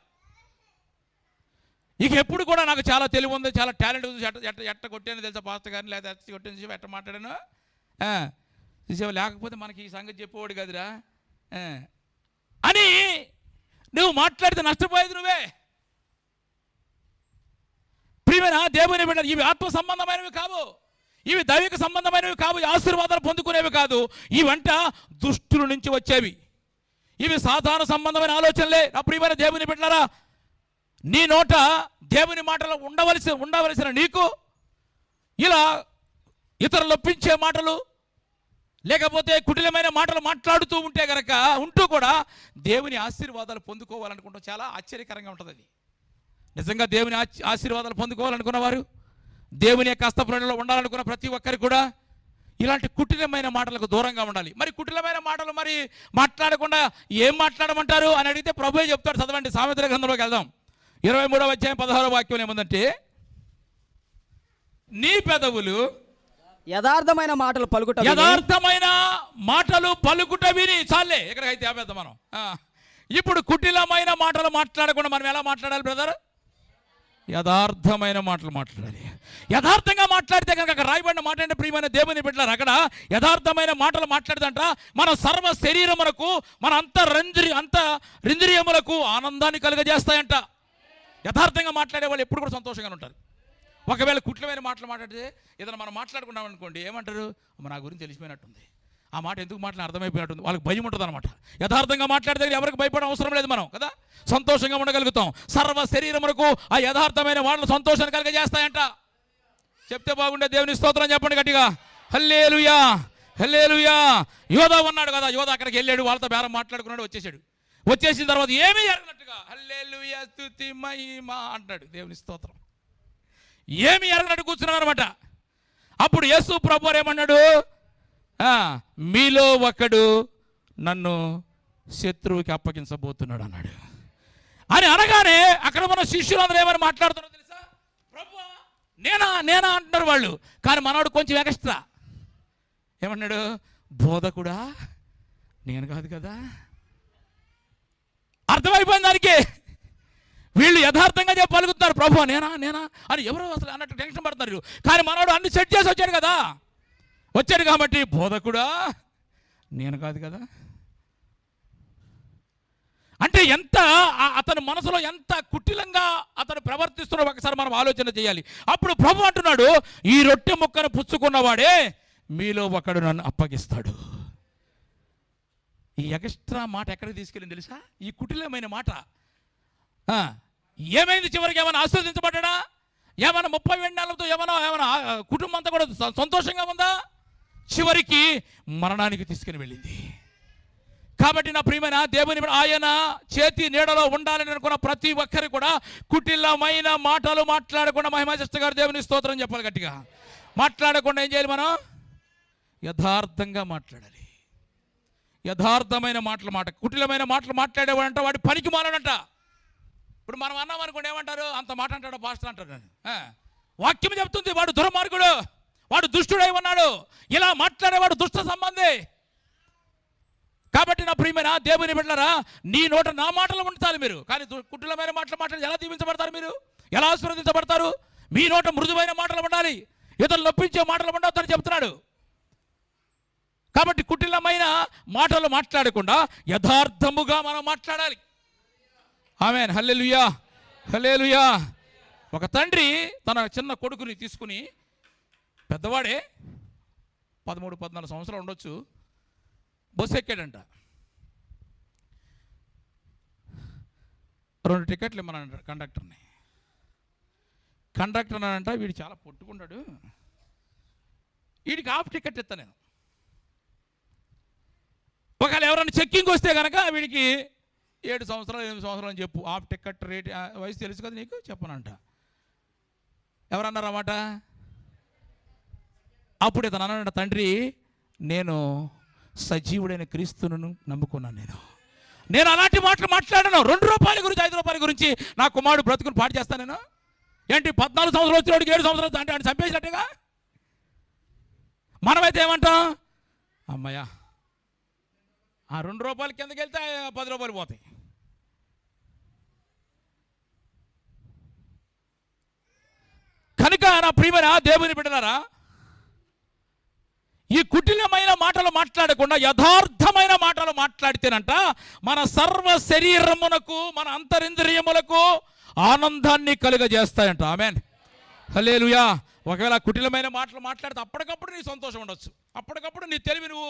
ఇక ఎప్పుడు కూడా నాకు చాలా తెలివి ఉంది, చాలా టాలెంట్ ఉంది, ఎట్ట కొట్టాను తెలుసా పాస్టర్ గారిని, లేదా కొట్టాను ఎట్ట మాట్లాడాను చూసావా, లేకపోతే మనకి ఈ సంగతి చెప్పేవాడు కదరా అని నువ్వు మాట్లాడితే నష్టపోయేది నువ్వే. ప్రియమైన దేవుని బిడ్డ, ఇవి ఆత్మ సంబంధమైనవి కావు, ఇవి దైవిక సంబంధమైనవి కావు, ఆశీర్వాదాలు పొందుకునేవి కాదు. ఇవంట దుష్టుల నుంచి వచ్చేవి. ఇవి సాధారణ సంబంధమైన ఆలోచనలే. నా ప్రియమైన దేవుని బిడ్డలారా, నీ నోట దేవుని మాటలు ఉండవలసిన నీకు ఇలా ఇతరులు ఒప్పించే మాటలు, లేకపోతే కుటిలమైన మాటలు మాట్లాడుతూ ఉంటే గనక ఉంటూ కూడా దేవుని ఆశీర్వాదాలు పొందుకోవాలనుకుంటాం. చాలా ఆశ్చర్యకరంగా ఉంటుంది అది. నిజంగా దేవుని ఆశీర్వాదాలు పొందుకోవాలనుకున్న వారు, దేవుని యొక్క హస్తప్రేరణలో ఉండాలనుకున్న ప్రతి ఒక్కరికి కూడా ఇలాంటి కుటిలమైన మాటలకు దూరంగా ఉండాలి. మరి కుటిలమైన మాటలు మరి మాట్లాడకుండా ఏం మాట్లాడమంటారు అని అడిగితే ప్రభువే చెప్తాడు. చదవండి, సామెతల గ్రంథంలోకి వెళ్దాం. 23వ అధ్యాయం 16వ వాక్యం ఏముందంటే, నీ పెదవులు యథార్థమైన మాటలు పలుకుట విని చాలే. ఎక్కడికైతే ఆపేద్దాం మనం. ఇప్పుడు కుటిలమైన మాటలు మాట్లాడకుండా మనం ఎలా మాట్లాడాలి బ్రదర్? యథార్థమైన మాటలు మాట్లాడాలి. యథార్థంగా మాట్లాడితే కనుక అక్కడ రాయబడిన మాట అంటే, ప్రియమైన దేవుని బిడ్డలారా, అక్కడ యథార్థమైన మాటలు మాట్లాడిదంట మన సర్వ శరీరములకు, మన అంతరింద్రియములకు ఆనందాన్ని కలుగజేస్తాయంట. యథార్థంగా మాట్లాడే వాళ్ళు ఎప్పుడు కూడా సంతోషంగా ఉంటారు. ఒకవేళ కుట్లమైన మాటలు మాట్లాడితే ఏదైనా మనం మాట్లాడుకున్నాం అనుకోండి, ఏమంటారు, నా గురించి తెలిసిపోయినట్టుంది, ఆ మాట ఎందుకు మాట్లాడిన అర్థమైపోయినట్టుంది, వాళ్ళకి భయం ఉంటుంది అనమాట. యథార్థంగా మాట్లాడితే ఎవరికి భయపడే అవసరం లేదు మనం కదా, సంతోషంగా ఉండగలుగుతాం. సర్వ శరీరములకు ఆ యథార్థమైన మాటలు సంతోషాన్ని కలిగజేస్తాయంట. చెప్తే బాగుండే దేవుని స్తోత్రం చెప్పండి గట్టిగా. హల్లెలూయా, హల్లెలూయా. యోధా ఉన్నాడు కదా, యోధా అక్కడికి వెళ్ళాడు, వాళ్ళతో బేరం మాట్లాడుకున్నాడు, వచ్చేసిన తర్వాత ఏమీ ఎరగనట్టుగా హల్లెలూయా స్తుతి మహిమ అంటాడు. దేవుని స్తోత్రం. ఏమీ ఎరగనట్టు కూర్చున్నాడు అనమాట. అప్పుడు యేసు ప్రభువారు ఏమన్నాడు, మీలో ఒకడు నన్ను శత్రువుకి అప్పగించబోతున్నాడు అన్నాడు. అని అనగానే అక్కడ మన శిష్యులందరూ ఏమని మాట్లాడుతున్నారో తెలుసా? ప్రభువా నేనా అంటున్నారు వాళ్ళు. కానీ మనవాడు కొంచెం ఎక్స్ట్రా ఏమన్నాడు, బోధకుడా నేను కాదు కదా. అర్థమైపోయింది దానికి. వీళ్ళు యథార్థంగా చెప్పి పలుకుతున్నారు, ప్రభువా నేనా అని ఎవరు అసలు అన్నట్టు టెన్షన్ పడుతున్నారు. కానీ మనవాడు అన్ని సెట్ చేసి వచ్చాడు కదా, వచ్చాడు కాబట్టి బోధకుడా నేను కాదు కదా. అంటే ఎంత అతని మనసులో ఎంత కుటిలంగా అతను ప్రవర్తిస్తున్నాడో ఒకసారి మనం ఆలోచన చేయాలి. అప్పుడు ప్రభు అంటున్నాడు, ఈ రొట్టె ముక్కను పుచ్చుకున్నవాడే మీలో ఒకడు నన్ను అప్పగిస్తాడు. ఈ ఎక్స్ట్రా మాట ఎక్కడికి తీసుకెళ్ళింది తెలుసా? ఈ కుటిలమైన మాట. ఏమైంది చివరికి? ఏమైనా ఆస్వాదించబడ్డా? ఏమైనా 30 వెండాలతో ఏమైనా కుటుంబం అంతా కూడా సంతోషంగా ఉందా? చివరికి మరణానికి తీసుకుని వెళ్ళింది. కాబట్టి నా ప్రియమైన దేవుని ఆయన చేతి నీడలో ఉండాలని అనుకున్న ప్రతి ఒక్కరు కూడా కుటిలమైన మాటలు మాట్లాడకుండా, మహిమాశిష్ట గారు దేవుని స్తోత్రం చెప్పాలి గట్టిగా. మాట్లాడకుండా ఏం చేయాలి? మనం యథార్థంగా మాట్లాడాలి. యథార్థమైన మాటలు కుటిలమైన మాటలు మాట్లాడేవాడంట వాడి పనికి మాలడంట. ఇప్పుడు మనం అన్నాం అనుకోండి, ఏమంటారు, అంత మాట అంటాడు పాస్టర్ అంటాడు. వాక్యం చెప్తుంది వాడు దుర్మార్గుడు, వాడు దుష్టుడై ఉన్నాడు, ఇలా మాట్లాడేవాడు దుష్ట సంబంధి. కాబట్టి నా ప్రియమైన దేవుని బిడ్డలారా, నీ నోట నా మాటలు ఉంచాలి మీరు. కానీ కుటిలమైన మాటలు మాట్లాడి ఎలా దీవించబడతారు మీరు? ఎలా ఆశీర్వదించబడతారు? మీ నోట మృదువైన మాటలు ఉండాలి, ఇతరులు నొప్పించే మాటలు ఉండవద్దని చెప్తున్నాడు. కాబట్టి కుటిలమైన మాటలు మాట్లాడకుండా యథార్థముగా మనం మాట్లాడాలి. ఆమేన్, హల్లెలూయా, హల్లెలూయా. ఒక తండ్రి తన చిన్న కొడుకుని తీసుకుని, పెద్దవాడే 13-14 సంవత్సరాలు ఉండొచ్చు, బస్సు ఎక్కాడంట. 2 టికెట్లు ఇమ్మన్నాడు కండక్టర్ని. కండక్టర్ అన్నాడంట, వీడు చాలా పొట్టుకుంటాడు, వీడికి హాఫ్ టికెట్ ఇస్తాను నేను. ఒకవేళ ఎవరైనా చెక్కింగ్ వస్తే కనుక వీడికి 7 సంవత్సరాలు 8 సంవత్సరాలు అని చెప్పు, హాఫ్ టికెట్ రేట్ వయసు తెలుసు కదా నీకు, చెప్పనంట. ఎవరన్నారు అన్నమాట? అప్పుడు ఇతను అన్నాడంట, తండ్రి నేను సజీవుడైన క్రీస్తును నమ్ముకున్నాను, నేను అలాంటి మాటలు మాట్లాడాను. 2 రూపాయల గురించి 5 రూపాయల గురించి నా కుమారుడు బ్రతుకుని పాటు చేస్తాను నేను. ఏంటి 14 సంవత్సరాలు వచ్చినోడికి 7 సంవత్సరాలు అంటే ఆయన చంపేసినట్టుగా. మనమైతే ఏమంటాం, అమ్మయ్యా ఆ 2 రూపాయల కిందకి వెళ్తే 10 రూపాయలు పోతాయి. కనుక నా ప్రియమైన దేవుని బిడ్డలారా, ఈ కుటిలమైన మాటలు మాట్లాడకుండా యథార్థమైన మాటలు మాట్లాడితేనంట మన సర్వ శరీరమునకు, మన అంతరింద్రియములకు ఆనందాన్ని కలుగజేస్తాయంట. ఆమేన్, హల్లెలూయా. ఒకవేళ కుటిలమైన మాటలు మాట్లాడితే అప్పటికప్పుడు నీ సంతోషం ఉండొచ్చు, అప్పటికప్పుడు నీ తెలివి నువ్వు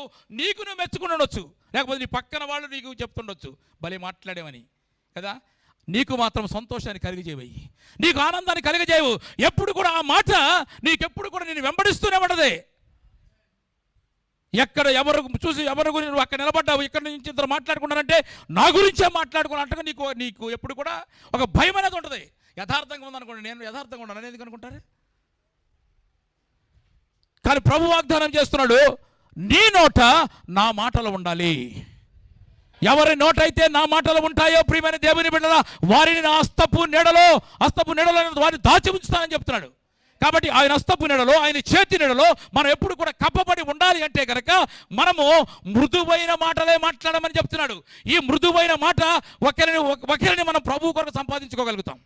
మెచ్చుకుని ఉండొచ్చు, లేకపోతే నీ పక్కన వాళ్ళు నీకు చెప్తుండొచ్చు భలే మాట్లాడేవని కదా. నీకు మాత్రం సంతోషాన్ని కలిగజేవయ్యి, నీకు ఆనందాన్ని కలిగజేయవు. ఎప్పుడు కూడా ఆ మాట నీకెప్పుడు కూడా నేను వెంబడిస్తూనే ఉండదు. ఎక్కడ ఎవరు చూసి ఎవరి గురించి నువ్వు అక్కడ నిలబడ్డావు, ఇక్కడ నుంచి ఇద్దరు మాట్లాడుకున్నారంటే నా గురించే మాట్లాడుకున్నట్టుగా నీకు ఎప్పుడు కూడా ఒక భయం అనేది ఉంటుంది. యథార్థంగా ఉందనుకోండి, నేను యథార్థంగా ఉన్నాను ఎందుకు అనుకుంటారు. కానీ ప్రభు వాగ్దానం చేస్తున్నాడు, నీ నోట నా మాటలు ఉండాలి. ఎవరి నోటైతే నా మాటలు ఉంటాయో ప్రియమైన దేవుని బిడ్డలా, వారిని నా హస్తపు నీడలో వారిని దాచి ఉంచుతానని చెప్తున్నాడు. కాబట్టి ఆయన హస్తపు నీడలో, ఆయన చేతి నీడలో మనం ఎప్పుడు కూడా కప్పబడి ఉండాలి అంటే కనుక మనము మృదువైన మాటలే మాట్లాడమని చెప్తున్నాడు. ఈ మృదువైన మాట ఒకరిని మనం ప్రభు కొరకు సంపాదించుకోగలుగుతాం.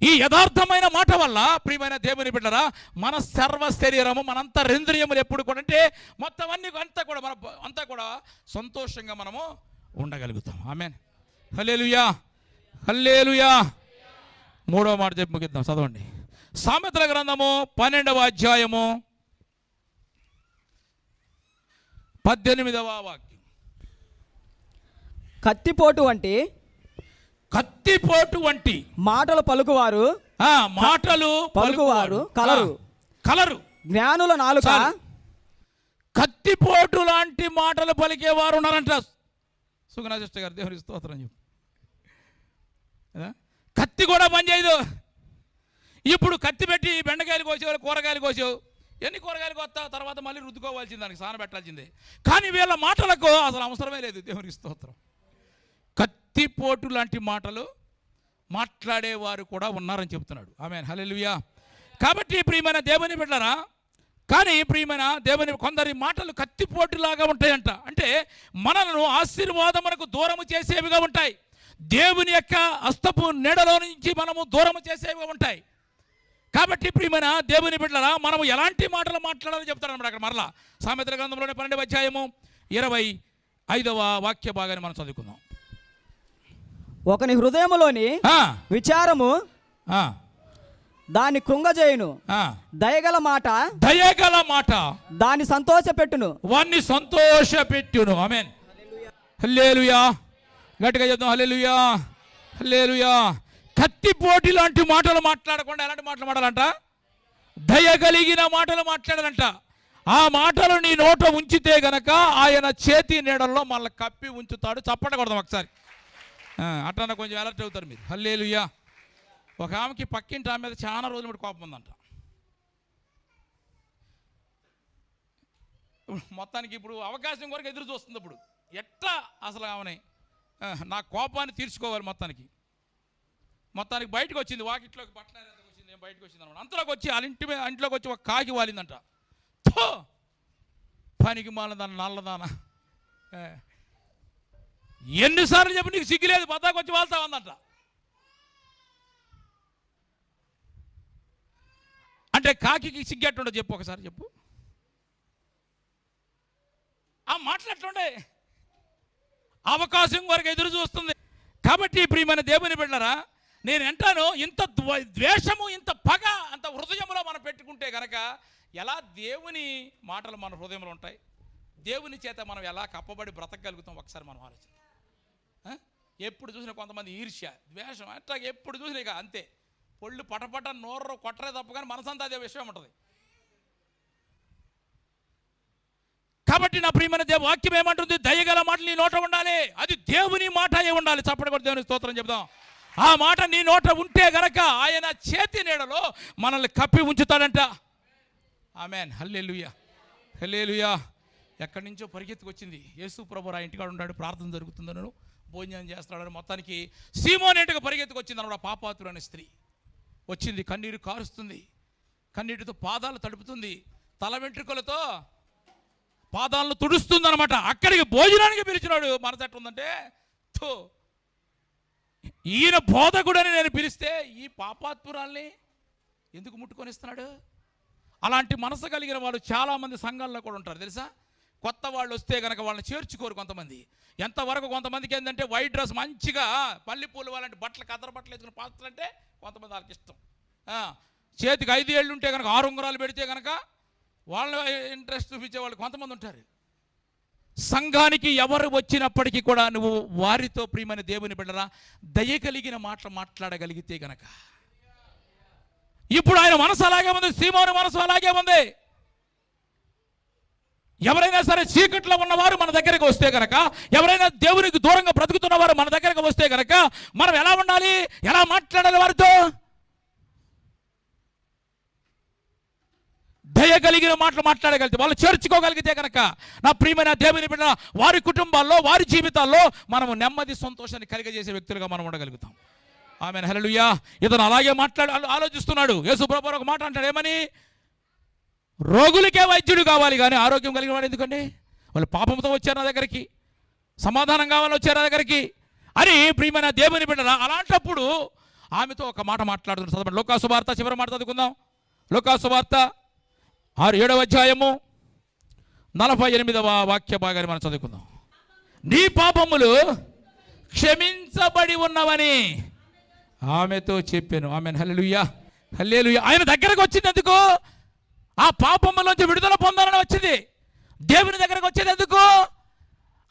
ఈ యథార్థమైన మాట వల్ల ప్రియమైన దేవుని బిడ్డరా, మన సర్వ శరీరము, మనంతా ఇంద్రియములు ఎప్పుడు కూడా అంటే మొత్తం అంతా కూడా సంతోషంగా మనము ఉండగలుగుతాం. ఆమేన్, హల్లెలూయా, హల్లెలూయా. 3వ మాట చెప్పి ముగిద్దాం, చదవండి. సామెతల గ్రంథము 12వ అధ్యాయము 18వ వాక్యం. కత్తిపోటు వంటి మాటలు పలుకువారు కలరు. జ్ఞానుల నాలుక. కత్తిపోటు లాంటి మాటలు పలికేవారు ఉన్నారంట. సుగుణ సిస్టర్ గారు దేవుని స్తోత్రం చెప్పు. కత్తి కూడా పనిచేయదు. ఇప్పుడు కత్తి పెట్టి బెండకాయలు కోసేవాళ్ళు, కూరగాయలు కోసావు, ఎన్ని కూరగాయలు కొత్త తర్వాత మళ్ళీ రుద్దుకోవాల్సింది, దానికి స్నానం పెట్టాల్సిందే. కానీ వీళ్ళ మాటలకు అసలు అవసరమే లేదు. దేవునికి స్తోత్రం. కత్తిపోటు లాంటి మాటలు మాట్లాడేవారు కూడా ఉన్నారని చెప్తున్నాడు. ఆమేన్, హల్లెలూయా. కాబట్టి ప్రియమైన దేవుని బిడ్డలారా, కానీ ప్రియమైన దేవుని కొందరి మాటలు కత్తిపోటులాగా ఉంటాయంట. అంటే మనలను ఆశీర్వాదమునకు దూరము చేసేవిగా ఉంటాయి. దేవుని యొక్క హస్తపు నీడలో నుంచి మనము దూరము చేసేవిగా ఉంటాయి. కాబట్టి ప్రియమైన దేవుని బిడ్డలారా, మనము ఎలాంటి మాటలు మాట్లాడాలని చెప్తాడు అన్నమాట. అక్కడ మరలా సామెతల గ్రంథంలోనే 12వ అధ్యాయము 25వ వాక్య భాగాన్ని మనం చదువుకుందాం. ఒకని హృదయములోని విచారము దాన్ని కృంగజేయును, దయగల మాట దాన్ని సంతోషపెట్టును, వాన్ని సంతోషపెట్టును. ఆమేన్, హల్లెలూయా. గట్టిగా చెప్తాం, హల్లెలూయా, హల్లెలూయా. కత్తిపోటి లాంటి మాటలు మాట్లాడకుండా ఎలాంటి మాటలు మాట్లాడాలంట? దయగలిగిన మాటలు మాట్లాడాలంట. ఆ మాటలు నీ నోట ఉంచితే గనక ఆయన చేతి నీడల్లో మళ్ళీ కప్పి ఉంచుతాడు. చప్పటకూడదాం ఒకసారి. అట్లా కొంచెం అలర్ట్ అవుతారు మీరు. హల్లెలూయా. ఒక ఆమెకి పక్కింటి ఆమె మీద చాలా రోజుల మటు కోపం ఉందంట. మొత్తానికి ఇప్పుడు అవకాశం కొరకు ఎదురు చూస్తుంది. ఇప్పుడు ఎట్లా అసలు ఆమెని నా కోపాన్ని తీర్చుకోవాలి. మొత్తానికి బయటకు వచ్చింది, వాకిట్లోకి బట్టలు వచ్చింది, బయటకు వచ్చింది అనమాట. అంతలోకి వచ్చి వాళ్ళ ఇంట్లోకి వచ్చి ఒక కాకి వాలిందంట. పనికి మాలదాన నల్లదాన, ఎన్నిసార్లు చెప్పి నీకు సిగ్గులేదు, బతాకు వచ్చి వాళ్తా ఉందంట. అంటే కాకి సిగ్గెట్టుండో చెప్పు, ఒకసారి చెప్పు. ఆ మాట్లాడుతుండే అవకాశం వరకు ఎదురు చూస్తుంది. కాబట్టి ప్రియమైన దేవుని బిడ్డలారా, నేను అంటాను, ఇంత ద్వేషము, ఇంత పగ అంత హృదయంలో మనం పెట్టుకుంటే కనుక ఎలా దేవుని మాటలు మన హృదయంలో ఉంటాయి? దేవుని చేత మనం ఎలా కప్పబడి బ్రతకగలుగుతాం? ఒకసారి మనం ఆలోచిద్దాం. ఎప్పుడు చూసినా కొంతమంది ఈర్ష్య, ద్వేషం, అట్లా ఎప్పుడు చూసినా ఇక అంతే. పొళ్ళు పటపట నోరు కొట్టరే తప్ప కానీ మనసంతా అదే విషయం ఉంటుంది. కాబట్టి నా ప్రియమైన వాక్యం ఏమంటుంది? దయగల మాటలు నీ నోట ఉండాలి. అది దేవుని మాట అయి ఉండాలి. చప్పటి కొట్టి దేవుని స్తోత్రం చెప్దాం. ఆ మాట నీ నోట ఉంటే గనక ఆయన చేతి నీడలో మనల్ని కప్పి ఉంచుతాడంట. ఆమేన్. హల్లెలూయా, హల్లెలూయా. ఎక్కడి నుంచో పరిగెత్తుకు వచ్చింది. యేసు ప్రభువు ఆ ఇంటికాడ ఉన్నాడు, ప్రార్థన జరుగుతుందను, భోజనం చేస్తున్నాడని మొత్తానికి సీమోనేటుగా పరిగెత్తుకు వచ్చింది అన్నమాట. పాపాతురు అనే స్త్రీ వచ్చింది, కన్నీరు కారుస్తుంది, కన్నీటితో పాదాలు తడుపుతుంది, తల వెంట్రుకలతో పాదాలను తుడుస్తుంది అనమాట. అక్కడికి భోజనానికి పిలిచినాడు. మనసు ఎట్లుందంటే, ఈయన బోధకుడని నేను పిలిస్తే ఈ పాపాత్మురాల్ని ఎందుకు ముట్టుకొనిస్తున్నాడు? అలాంటి మనసు కలిగిన వాళ్ళు చాలామంది సంఘాల్లో కూడా ఉంటారు తెలుసా. కొత్త వాళ్ళు వస్తే కనుక వాళ్ళని చేర్చుకోరు కొంతమంది. ఎంతవరకు కొంతమందికి ఏంటంటే వైట్ డ్రెస్ మంచిగా పల్లిపూలు వాళ్ళంటి బట్టలు కదర బట్టలు వేసుకుని పాత్రలు అంటే కొంతమంది వాళ్ళకి ఇష్టం. చేతికి 5 ఏళ్ళు ఉంటే కనుక 6 ఉంగరాలు పెడితే కనుక వాళ్ళ ఇంట్రెస్ట్ చూపించే వాళ్ళు కొంతమంది ఉంటారు. సంఘానికి ఎవరు వచ్చినప్పటికీ కూడా నువ్వు వారితో ప్రియమైన దేవుని బిడ్డరా దయ కలిగిన మాటలు మాట్లాడగలిగితే గనక, ఇప్పుడు ఆయన మనసు అలాగే ఉంది, సీమోను మనసు అలాగే ఉంది. ఎవరైనా సరే చీకట్లో ఉన్నవారు మన దగ్గరకు వస్తే కనుక, ఎవరైనా దేవునికి దూరంగా బ్రతుకుతున్న వారు మన దగ్గరకు వస్తే కనుక మనం ఎలా ఉండాలి, ఎలా మాట్లాడాలి? వారితో దయ కలిగిన మాటలు మాట్లాడగలిగితే, వాళ్ళు చేర్చుకోగలిగితే కనుక నా ప్రియమైన దేవుని బిడ్డ వారి కుటుంబాల్లో వారి జీవితాల్లో మనము నెమ్మది సంతోషాన్ని కలిగజేసే వ్యక్తులుగా మనం ఉండగలుగుతాం. ఆమేన్. హల్లెలూయా. ఇతను అలాగే ఆలోచిస్తున్నాడు. యేసు ప్రభువు ఒక మాట అంటాడు, ఏమని? రోగులకే వైద్యుడు కావాలి కానీ ఆరోగ్యం కలిగిన వాడు ఎందుకండి? వాళ్ళు పాపంతో వచ్చారు నా దగ్గరికి, సమాధానం కావాలని వచ్చారు నా దగ్గరికి అని ప్రియమైన దేవుని బిడ్డరా. అలాంటప్పుడు ఆమెతో ఒక మాట మాట్లాడుతున్నారు. చదవండి లూకా సువార్త చివరి మాట చదువుకుందాం. లూకా సువార్త 7వ అధ్యాయము 48వ వాక్య భాగాన్ని మనం చదువుకుందాం. నీ పాపములు క్షమించబడి ఉన్నవని ఆమెతో చెప్పాను. ఆమెన్. హల్లెలూయా, హల్లెలూయా. ఆయన దగ్గరకు వచ్చింది ఎందుకు? ఆ పాపములోంచి విడుదల పొందాలని వచ్చింది. దేవుని దగ్గరకు వచ్చేది ఎందుకు?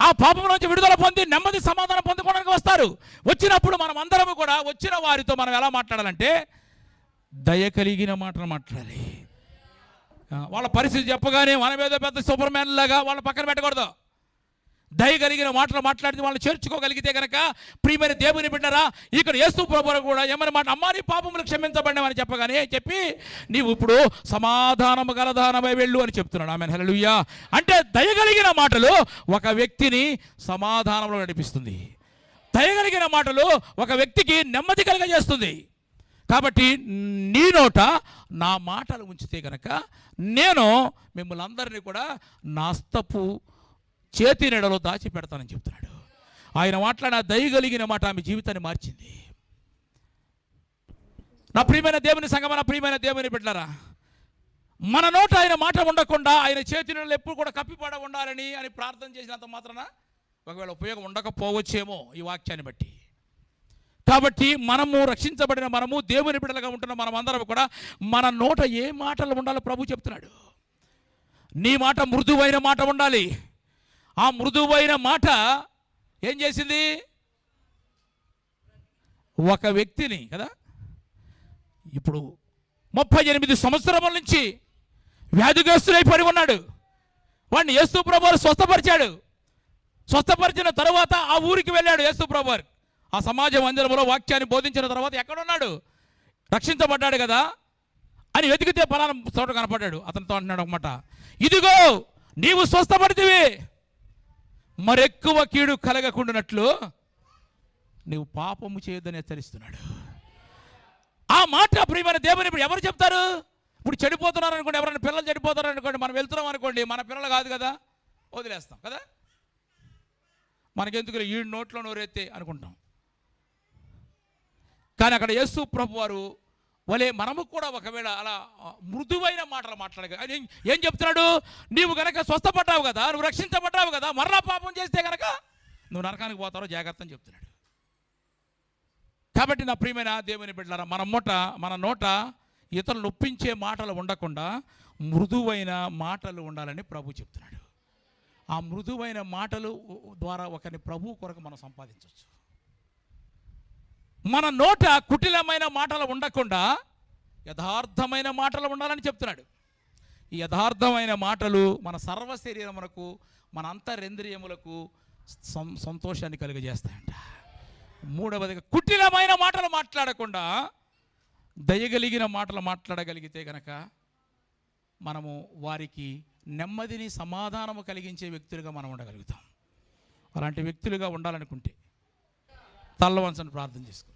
ఆ పాపంలోంచి విడుదల పొంది నెమ్మది సమాధానం పొందుకోవడానికి వస్తారు. వచ్చినప్పుడు మనం అందరము కూడా వచ్చిన వారితో మనం ఎలా మాట్లాడాలంటే దయ కలిగిన మాటలు మాట్లాడాలి. వాళ్ళ పరిస్థితి చెప్పగానే మన మీద పెద్ద సూపర్ మ్యాన్ లాగా వాళ్ళ పక్కన పెట్టకూడదు. దయ కలిగిన మాటలు మాట్లాడితే వాళ్ళని చేర్చుకోగలిగితే కనుక ప్రియమైన దేవుని బిడ్డరా, ఇక్కడ యేసు ప్రభువు కూడా ఏమని మాట, అమ్మా నీ పాపములు క్షమించబడినవని చెప్పగానే చెప్పి నీవు ఇప్పుడు సమాధానము గలదానమై వెళ్ళు అని చెప్తున్నాడు. ఆమేన్. హల్లెలూయా. అంటే దయ కలిగిన మాటలు ఒక వ్యక్తిని సమాధానంలో నడిపిస్తుంది. దయ కలిగిన మాటలు ఒక వ్యక్తికి నెమ్మది కలుగజేస్తుంది. కాబట్టి నీ నోట నా మాటలు ఉంచితే కనుక నేను మిమ్మల్ని అందరినీ కూడా నాస్తపు చేతి నీడలో దాచి పెడతానని చెప్తున్నాడు. ఆయన మాట్లాడిన దయగలిగిన మాట ఆమె జీవితాన్ని మార్చింది. నా ప్రియమైన దేవుని సంగమా, నా ప్రియమైన దేవుని బిడ్డలారా, మన నోట ఆయన మాట ఉండకుండా ఆయన చేతి నీడలు ఎప్పుడు కూడా కప్పిపడ ఉండాలని అని ప్రార్థన చేసినంత మాత్రాన ఒకవేళ ఉపయోగం ఉండకపోవచ్చేమో ఈ వాక్యాన్ని బట్టి. కాబట్టి మనము రక్షించబడిన మనము దేవుని బిడ్డలుగా ఉంటున్న మనం అందరం కూడా మన నోట ఏ మాటలు ఉండాలో ప్రభు చెప్తున్నాడు. నీ మాట మృదువైన మాట ఉండాలి. ఆ మృదువైన మాట ఏం చేసింది? ఒక వ్యక్తిని కదా, ఇప్పుడు 38 సంవత్సరముల నుంచి వ్యాధిగ్రస్తుడై పడి ఉన్నాడు. వాడిని యేసు ప్రభువు స్వస్థపరిచాడు. స్వస్థపరిచిన తరువాత ఆ ఊరికి వెళ్ళాడు యేసు ప్రభువు. ఆ సమాజ మందిరంలో వాక్యాన్ని బోధించిన తర్వాత ఎక్కడున్నాడు? రక్షించబడ్డాడు కదా అని వెతికితే పలానా చోట కనపడ్డాడు. అతనితో అంటున్నాడు అన్నమాట, ఇదిగో నీవు స్వస్థపడితివి, మరెక్కువ కీడు కలగకుండానట్లు నీవు పాపము చేయొద్దని హెచ్చరిస్తున్నాడు. ఆ మాట ప్రియమైన దేవుని ఇప్పుడు ఎవరు చెప్తారు? ఇప్పుడు చెడిపోతున్నారు అనుకోండి, ఎవరైనా పిల్లలు చెడిపోతారు అనుకోండి, మనం వెళ్తున్నాం అనుకోండి, మన పిల్లలు కాదు కదా, వదిలేస్తాం కదా, మనకెందుకు ఈ నోట్లో నోరెత్తే అనుకుంటాం. కానీ అక్కడ యేసు ప్రభు వారు వలే మనము కూడా ఒకవేళ అలా మృదువైన మాటలు మాట్లాడగా ఏం చెప్తున్నాడు? నీవు కనుక స్వస్థపడ్డావు కదా, నువ్వు రక్షించబడ్డావు కదా, మరలా పాపం చేస్తే కనుక నువ్వు నరకానికి పోతారో జాగ్రత్త అని చెప్తున్నాడు. కాబట్టి నా ప్రియమైన దేవుని బిడ్డలారా, మన నోట ఇతరులు నొప్పించే మాటలు ఉండకుండా మృదువైన మాటలు ఉండాలని ప్రభు చెప్తున్నాడు. ఆ మృదువైన మాటలు ద్వారా ఒకరిని ప్రభు కొరకు మనం సంపాదించవచ్చు. మన నోట కుటిలమైన మాటలు ఉండకుండా యథార్థమైన మాటలు ఉండాలని చెప్తున్నాడు. ఈ యథార్థమైన మాటలు మన సర్వ శరీరములకు, మన అంతరింద్రియములకు సంతోషాన్ని కలుగజేస్తాయంట. మూడవదిగా కుటిలమైన మాటలు మాట్లాడకుండా దయగలిగిన మాటలు మాట్లాడగలిగితే గనక మనము వారికి నెమ్మదిని, సమాధానము కలిగించే వ్యక్తులుగా మనం ఉండగలుగుతాం. అలాంటి వ్యక్తులుగా ఉండాలనుకుంటే తల్ల వంచని ప్రార్థన చేసుకో.